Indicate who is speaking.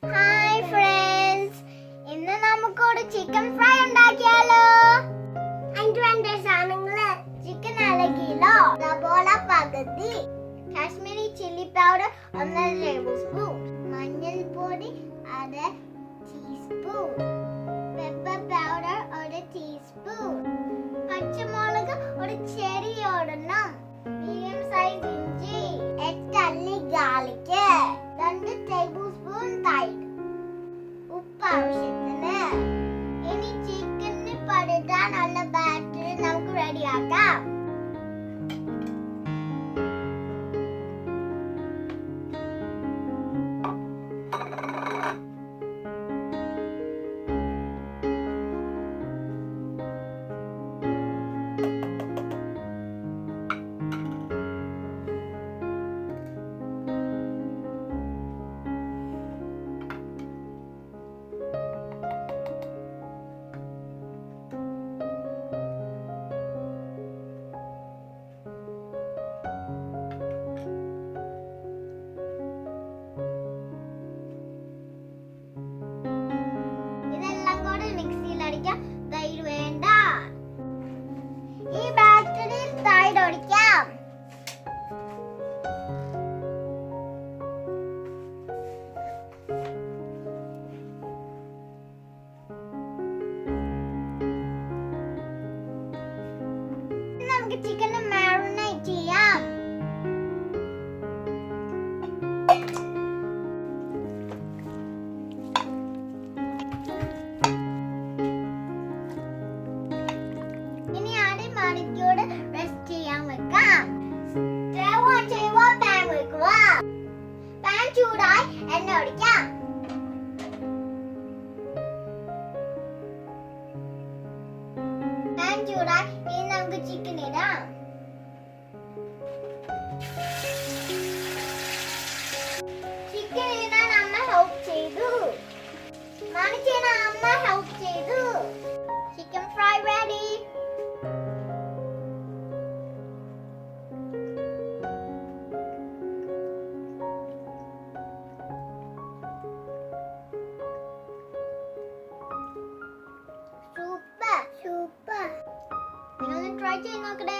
Speaker 1: Hi friends, ഇന്ന് നമുക്ക് ഒരു ചിക്കൻ ഫ്രൈ ഉണ്ടാക്കിയാലോ? അതിന് വേണ്ട സാധനങ്ങൾ ചിക്കൻ അരകിലോ, സബോള പകുതി, കാശ്മീരി ചില്ലി പൗഡർ 1 ടേബിൾസ്പൂൺ, മഞ്ഞൾപ്പൊടി 1 ടീസ്പൂൺ, പെപ്പർ പൗഡർ 1 ടീസ്പൂൺ, പച്ചമുളക് ഒരു ചെറിയ ഒരെണ്ണം, മീഡിയം സൈസ് ഇഞ്ചി, 8 അല്ലി ഗാർലിക്, 2 ടേബിൾസ്പൂൺ തൈര്, ഉപ്പ് ആവശ്യത്തിന്. ഇനി ചിക്കന് പരത്താനുള്ള ബാറ്റർ നമുക്ക് റെഡിയാക്കാം. തൈര് വേണ്ട. ഈ ബാറ്ററിയിൽ തൈര് ഒഴിക്കാം. നമുക്ക് ചിക്കൻ മാരിനേറ്റ് ചെയ്യാം. മണിക്കൂറ് റെസ്റ്റ് ചെയ്യാൻ വെക്കാം. സ്റ്റവ് ഓൺ ചെയ്യുക, പാൻ വെക്കുക. പാൻ ചൂടായി എണ്ണ ഒഴിക്കാം. പാൻ ചൂടായി ഇനി നമുക്ക് ചിക്കൻ ഇടാം. ചിക്കൻ ഇടാൻ അമ്മ ഹെൽപ്പ് ചെയ്തു. മണിച്ചിടാൻ അമ്മ ഹെൽപ്പ് ചെയ്തു. Chicken fry ready. സൂപ്പർ. നിങ്ങളൊന്ന് ട്രൈ ചെയ്ത് നോക്കണേ.